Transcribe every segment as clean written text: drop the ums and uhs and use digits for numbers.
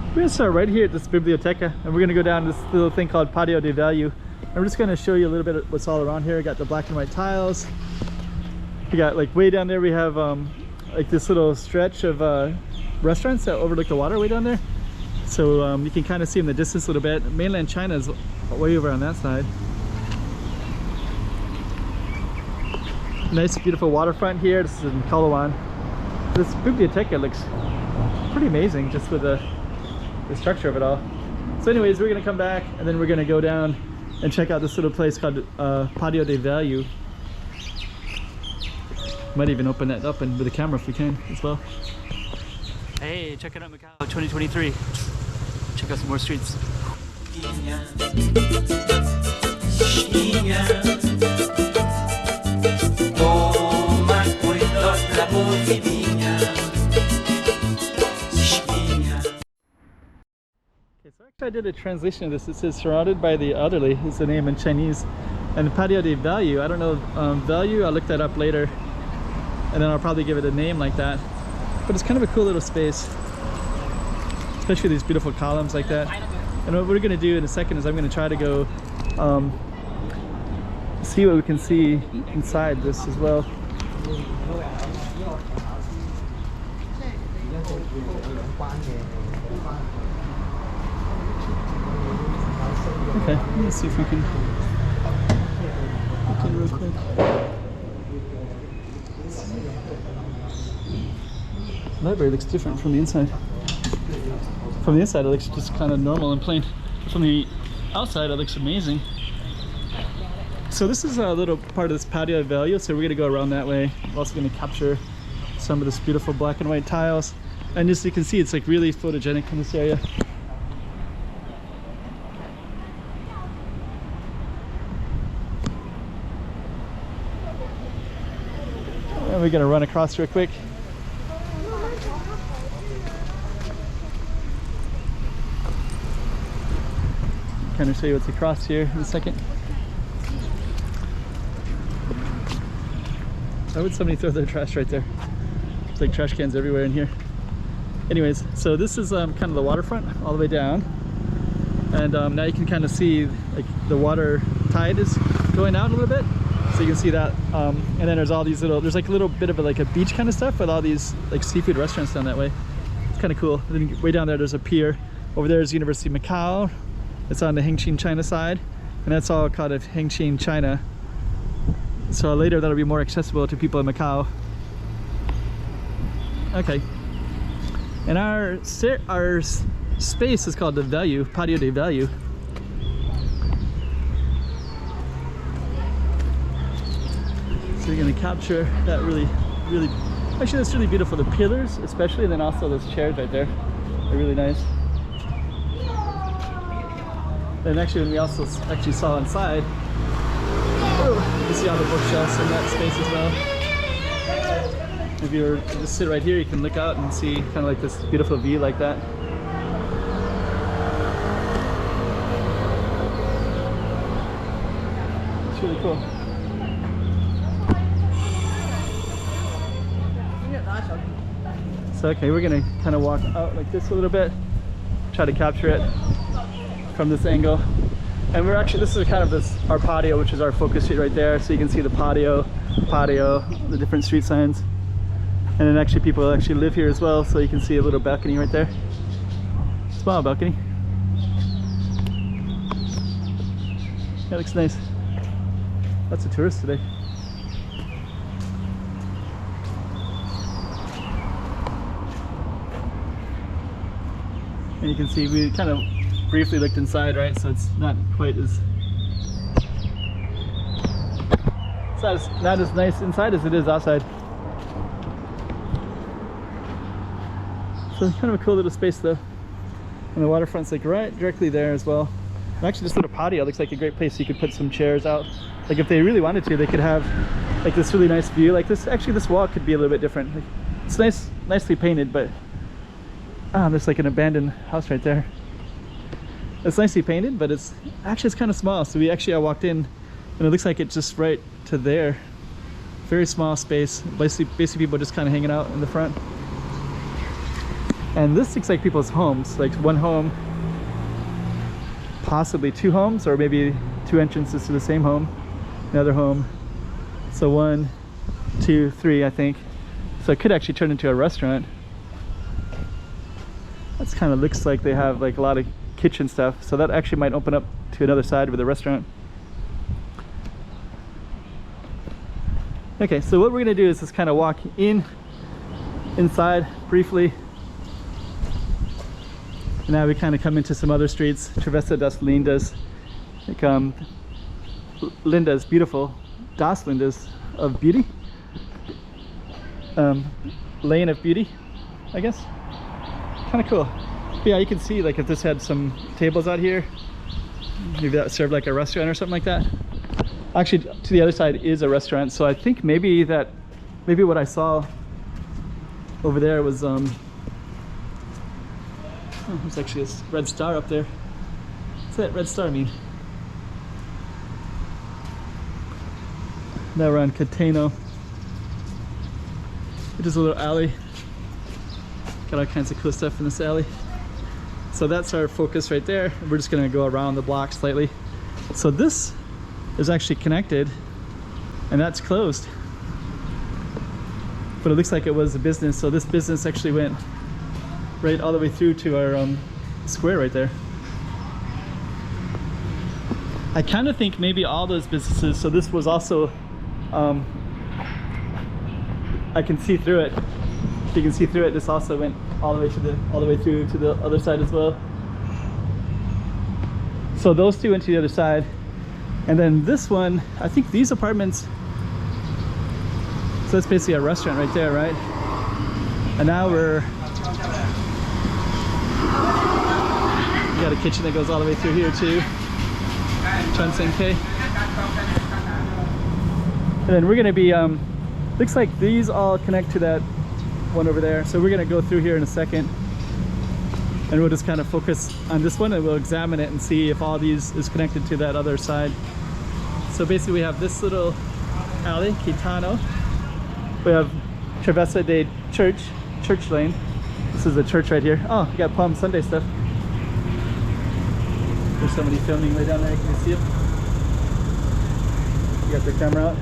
We're gonna start right here at this biblioteca, and we're gonna go down this little thing called Pátio de Velhos. I'm just gonna show you a little bit of what's all around here. We got the black and white tiles. We got like way down there we have like this little stretch of restaurants that overlook the water way down there. So you can kind of see in the distance a little bit. Mainland China is way over on that side. Nice beautiful waterfront here. This is in Coloane. This biblioteca looks pretty amazing just with the structure of it all. So anyways, we're gonna come back and then we're gonna go down and check out this little place called Pátio de Velhos. Might even open that up and with the camera if we can as well. Hey, check it out, Macau 2023. Check out some more streets. Okay, so actually I did a translation of this. It says surrounded by the elderly is the name in Chinese. And Pátio de Velhos, I don't know, value, I'll look that up later. And then I'll probably give it a name like that. But it's kind of a cool little space. Especially these beautiful columns like that. And what we're gonna do in a second is I'm gonna try to go see what we can see inside this as well. Okay, let's see if we can look in real quick. The library looks different from the inside. From the inside it looks just kind of normal and plain. From the outside it looks amazing. So this is a little part of this Pátio de Velhos, so we're going to go around that way. I'm also going to capture some of this beautiful black and white tiles. And as you can see, it's like really photogenic in this area. And we're going to run across real quick. Kind of show you what's across here in a second. Why would somebody throw their trash right there? There's like trash cans everywhere in here. Anyways, so this is kind of the waterfront all the way down. And now you can kind of see like the water tide is going out a little bit. So you can see that. And then there's all these little, there's like a little bit of a beach kind of stuff with all these like seafood restaurants down that way. It's kind of cool. And then way down there's a pier. Over there is University of Macau. It's on the Hengqin China side. And that's all called of Hengqin China. So later that'll be more accessible to people in Macau. Okay. And our space is called the Velhos, Pátio de Velhos. So you're gonna capture that really, actually that's really beautiful. The pillars especially, and then also those chairs right there. They're really nice. And actually when we also actually saw inside, you see all the bookshelves in that space as well. If you were to just sit right here, you can look out and see kind of like this beautiful view like that. It's really cool. So okay, we're gonna kind of walk out like this a little bit, try to capture it from this angle. And we're actually, this is kind of our patio, which is our focus street right there. So you can see the patio, the different street signs. And then actually people actually live here as well. So you can see a little balcony right there. Small balcony. That looks nice. Lots of tourists today. And you can see we kind of briefly looked inside, right? So it's not quite as, it's not as nice inside as it is outside. So it's kind of a cool little space though. And the waterfront's like right directly there as well. And actually this little patio looks like a great place. You could put some chairs out. Like if they really wanted to, they could have like this really nice view. Like this, actually this wall could be a little bit different. Like, it's nicely painted, but there's like an abandoned house right there. It's nicely painted, but it's kind of small. So I walked in and it looks like it's just right to there. Very small space. Basically people just kind of hanging out in the front. And this looks like people's homes, like one home, possibly two homes, or maybe two entrances to the same home, another home. So 1, 2, 3, I think. So it could actually turn into a restaurant. That's kind of looks like they have like a lot of kitchen stuff. So that actually might open up to another side with a restaurant. Okay, so what we're gonna do is just kind of walk inside briefly. And now we kind of come into some other streets. Travessa das Lindas. Like, Linda's beautiful. Das Lindas of beauty. Lane of beauty, I guess. Kind of cool. But yeah, you can see like if this had some tables out here, maybe that served like a restaurant or something like that. Actually, to the other side is a restaurant, so I think maybe what I saw over there was oh, there's actually a red star up there. What's that red star mean? Now we're on Cateno. It is a little alley. Got all kinds of cool stuff in this alley. So that's our focus right there. We're just gonna go around the block slightly. So this is actually connected and that's closed. But it looks like it was a business. So this business actually went right all the way through to our square right there. I kind of think maybe all those businesses, so this was also, I can see through it. If you can see through it, this also went all the way through to the other side as well. So those two went to the other side. And then this one, I think these apartments, so that's basically a restaurant right there, right? And now we got a kitchen that goes all the way through here too. K. And then we're gonna be, looks like these all connect to that one over there. So we're gonna go through here in a second and we'll just kind of focus on this one and we'll examine it and see if all these is connected to that other side. So basically we have this little alley, Quitano. We have Travessa de Church Lane. This is the church right here. Oh, we got Palm Sunday stuff. There's somebody filming way down there, can you see it? You got their camera out.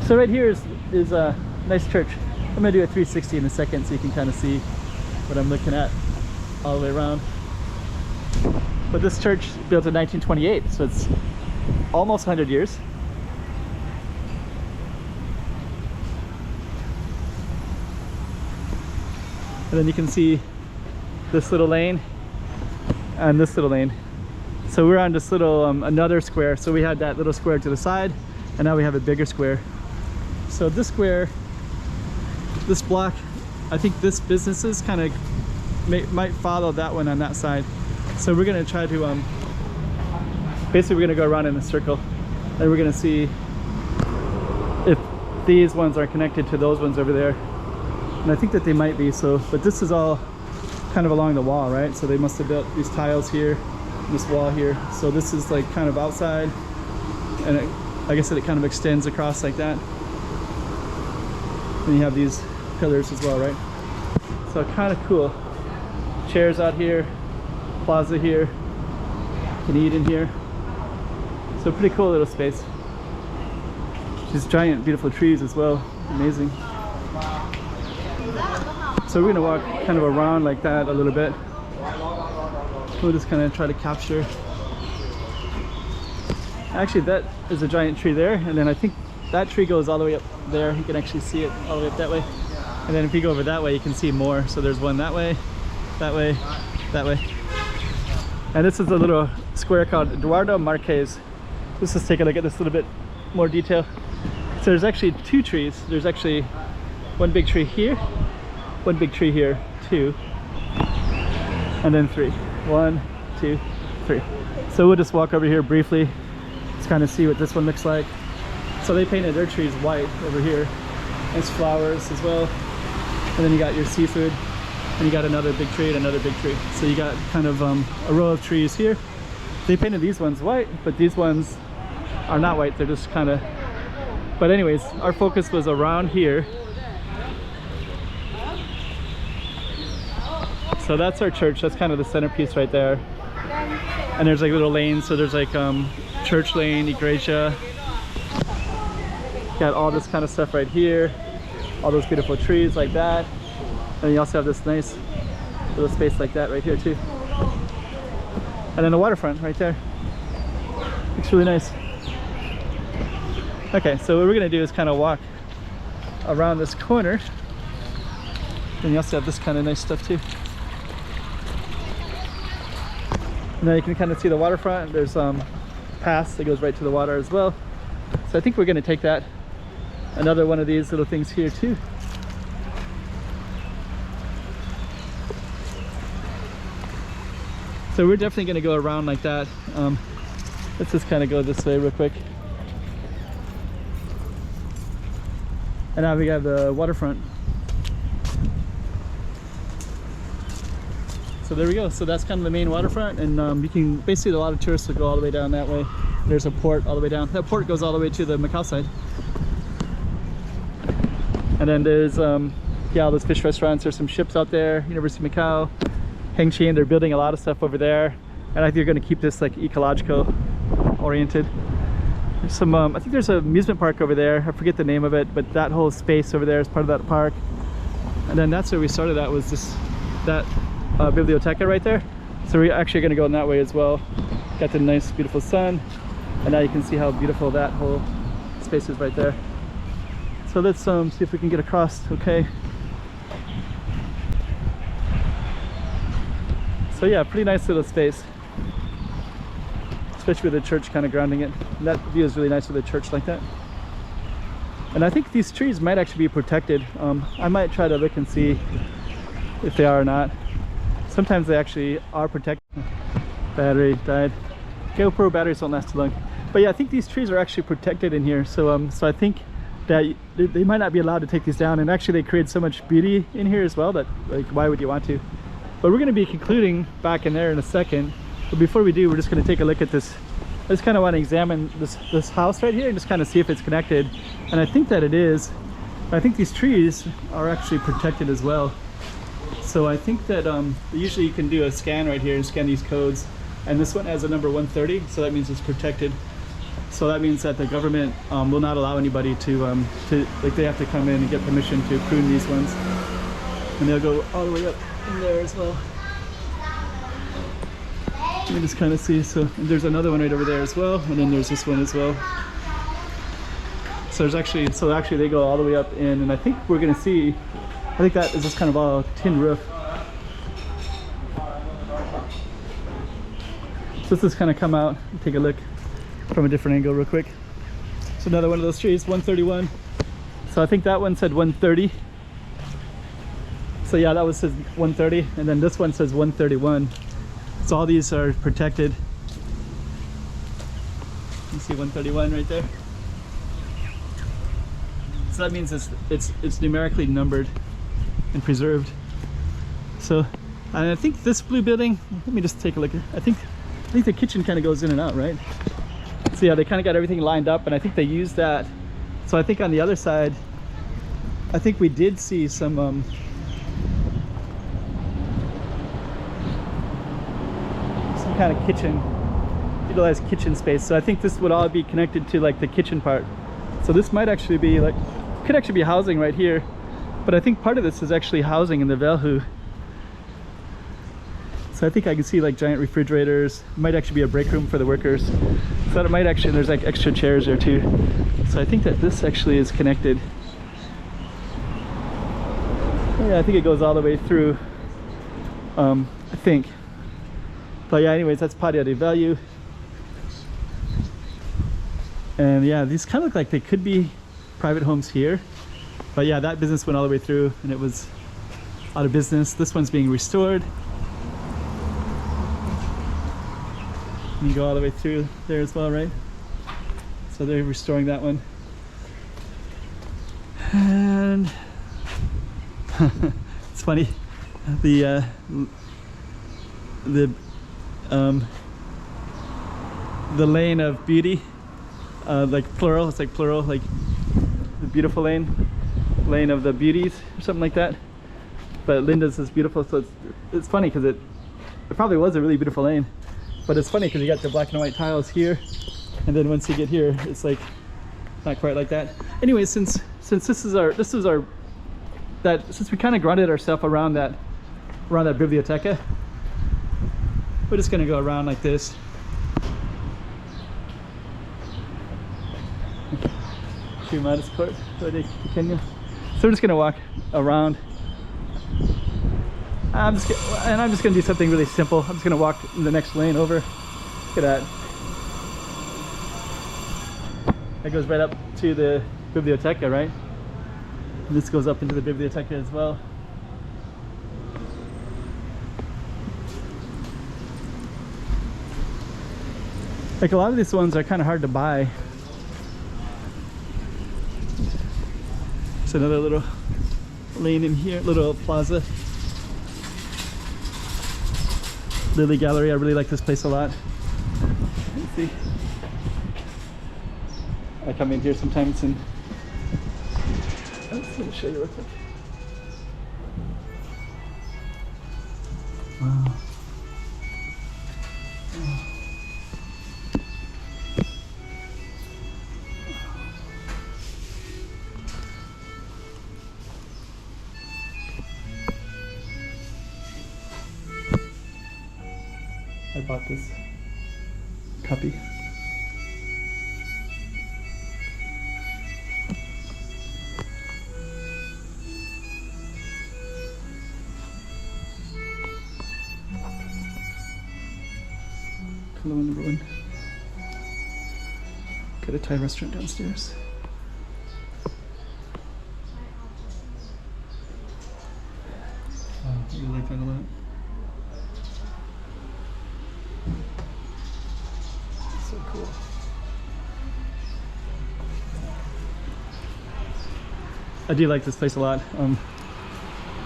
So right here is a nice church. I'm gonna do a 360 in a second so you can kind of see what I'm looking at all the way around. But this church built in 1928, so it's almost 100 years. And then you can see this little lane and this little lane. So we're on this little another square. So we had that little square to the side and now we have a bigger square. So this square, this block, I think this businesses kind of might follow that one on that side. So we're gonna try to basically we're gonna go around in a circle and we're gonna see if these ones are connected to those ones over there. And I think that they might be. So, but this is all kind of along the wall, right? So they must have built these tiles here, this wall here. So this is like kind of outside, and like I said, it kind of extends across like that. And you have these pillars as well, right? So kind of cool. Chairs out here, plaza here, you can eat in here. So pretty cool little space. These giant beautiful trees as well, amazing. So we're gonna walk kind of around like that a little bit. We'll just kind of try to capture. Actually, that is a giant tree there, and then I think that tree goes all the way up there. You can actually see it all the way up that way. And then if you go over that way, you can see more. So there's one that way, that way, that way. And this is a little square called Eduardo Marquez. Let's just take a look at this a little bit more detail. So there's actually two trees. There's actually one big tree here, one big tree here, two, and then three. 1, 2, 3. So we'll just walk over here briefly, just kind of see what this one looks like. So they painted their trees white over here. There's flowers as well. And then you got your seafood, and you got another big tree and another big tree. So you got kind of a row of trees here. They painted these ones white, but these ones are not white. They're just kind of, but anyways, our focus was around here. so that's our church. That's kind of the centerpiece right there. And there's like little lanes. So there's like church lane, iglesia. Got all this kind of stuff right here. All those beautiful trees like that. And you also have this nice little space like that right here too. And then the waterfront right there. Looks really nice. Okay, so what we're gonna do is kind of walk around this corner. And you also have this kind of nice stuff too. Now you can kind of see the waterfront. There's paths that goes right to the water as well. So I think we're gonna take that. Another one of these little things here too. So we're definitely gonna go around like that. Let's just kind of go this way real quick. And now we have the waterfront. So there we go. So that's kind of the main waterfront, and you can basically, a lot of tourists will go all the way down that way. There's a port all the way down. That port goes all the way to the Macau side. And then there's yeah, all those fish restaurants. There's some ships out there. University of Macau, Heng Chien. They're building a lot of stuff over there, and I think they're going to keep this like ecological oriented. There's some I think there's an amusement park over there. I forget the name of it, but that whole space over there is part of that park. And then that's where we started. That was just that biblioteca right there. So we're actually going to go in that way as well. Got the nice beautiful sun, and now you can see how beautiful that whole space is right there. So let's see if we can get across. Okay, so yeah, pretty nice little space, especially with the church kind of grounding it. And that view is really nice with a church like that. And I think these trees might actually be protected. I might try to look and see if they are or not. Sometimes they actually are protected. Battery died. GoPro batteries don't last too long. But yeah, I think these trees are actually protected in here. So so I think that they might not be allowed to take these down. And actually they create so much beauty in here as well that, like, why would you want to? But we're going to be concluding back in there in a second. But before we do, we're just going to take a look at this. I just kind of want to examine this house right here and just kind of see if it's connected. And I think that it is. I think these trees are actually protected as well. So I think that usually you can do a scan right here and scan these codes, and this one has a number 130, so that means it's protected. So that means that the government will not allow anybody to like, they have to come in and get permission to prune these ones, and they'll go all the way up in there as well. You can just kind of see. So there's another one right over there as well, and then there's this one as well. So there's actually they go all the way up in, and I think we're gonna see. I think that is just kind of all tin roof. So let's just kind of come out and take a look from a different angle real quick. So another one of those trees, 131. So I think that one said 130. So yeah, that one says 130, and then this one says 131. So all these are protected. You see 131 right there. So that means it's numerically numbered and preserved. So, and I think this blue building, let me just take a look. I think the kitchen kind of goes in and out, right? So yeah, they kind of got everything lined up, and I think they use that. So I think on the other side, I think we did see some kind of kitchen, utilized kitchen space. So I think this would all be connected to like the kitchen part. So this might actually be like, could actually be housing right here. But I think part of this is actually housing in the Velhos. So I think I can see like giant refrigerators. It might actually be a break room for the workers. So it might actually, there's like extra chairs there too. So I think that this actually is connected. Yeah, I think it goes all the way through, I think. But yeah, anyways, that's Pátio de Velhos. And yeah, these kind of look like they could be private homes here. But yeah, that business went all the way through and it was out of business. This one's being restored. You go all the way through there as well, right? So they're restoring that one. And it's funny, the lane of beauty, like plural, it's like plural, like the beautiful lane of the beauties or something like that. but Linda's is beautiful. So it's funny because it probably was a really beautiful lane, but it's funny because you got the black and white tiles here, and then once you get here, it's like not quite like that. Anyway, since since we kind of grounded ourselves around that biblioteca, we're just gonna go around like this. Modest court, Kenya. So we're just gonna walk around. I'm just gonna do something really simple. I'm just gonna walk in the next lane over. Look at that. That goes right up to the biblioteca, right? And this goes up into the biblioteca as well. Like a lot of these ones are kind of hard to buy. It's another little lane in here, little plaza. Lily Gallery, I really like this place a lot. Let's see. I come in here sometimes and let me show you real quick. Wow. I bought this copy. Coloane number 1. Got a Thai restaurant downstairs. Wow, I really like that a lot. So cool. I do like this place a lot.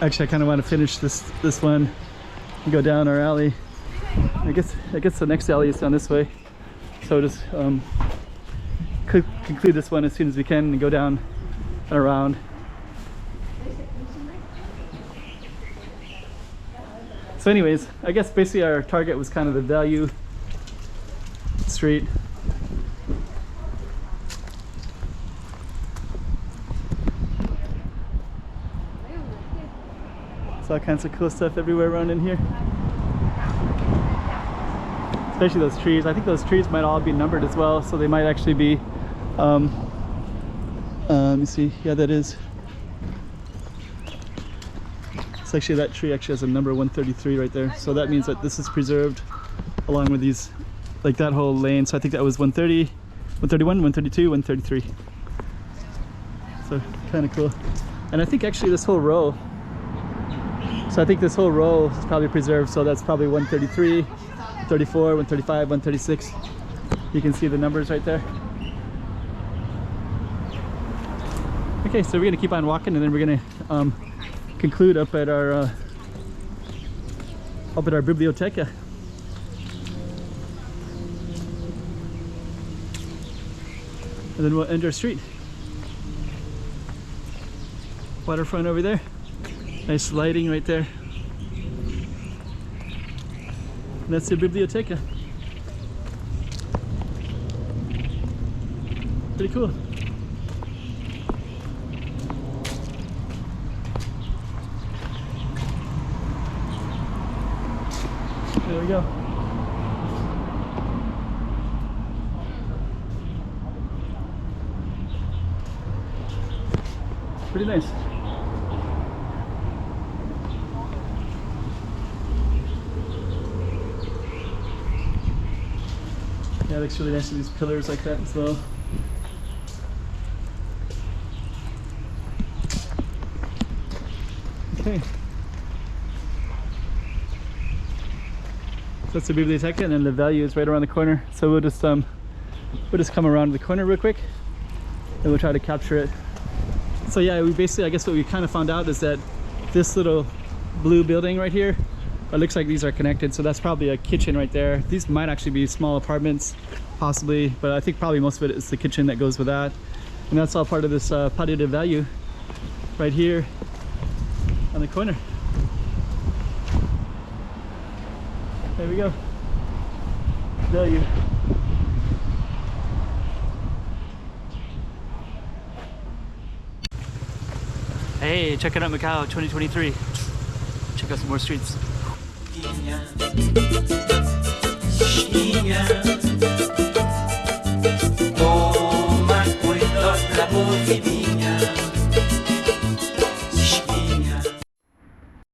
Actually, I kind of want to finish this one and go down our alley. I guess the next alley is down this way. So just conclude this one as soon as we can and go down and around. So anyways, I guess basically our target was kind of the Value Street. There's all kinds of cool stuff everywhere around in here. Especially those trees. I think those trees might all be numbered as well, so they might actually be let me see. Yeah, that is. It's actually, that tree actually has a number 133 right there, so that means that this is preserved along with these, like that whole lane. So I think that was 130, 131, 132, 133. So kind of cool. And I think actually this whole row, so I think this whole row is probably preserved, so that's probably 133, 34, 135, 136. You can see the numbers right there. Okay, so we're gonna keep on walking, and then we're gonna conclude up at our biblioteca. And then we'll end our street. Waterfront over there. Nice lighting right there. And that's the biblioteca. Pretty cool. There we go. Pretty nice. Yeah, it looks really nice with these pillars like that as well. Okay. So that's the biblioteca, and then the Value is right around the corner. So we'll just come around the corner real quick, and we'll try to capture it. So yeah, we basically, I guess what we kind of found out is that this little blue building right here, it looks like these are connected. So that's probably a kitchen right there. These might actually be small apartments, possibly, but I think probably most of it is the kitchen that goes with that. And that's all part of this Pátio de Value right here on the corner. There we go. Tell you. Hey, checking out Macau 2023. Check out some more streets.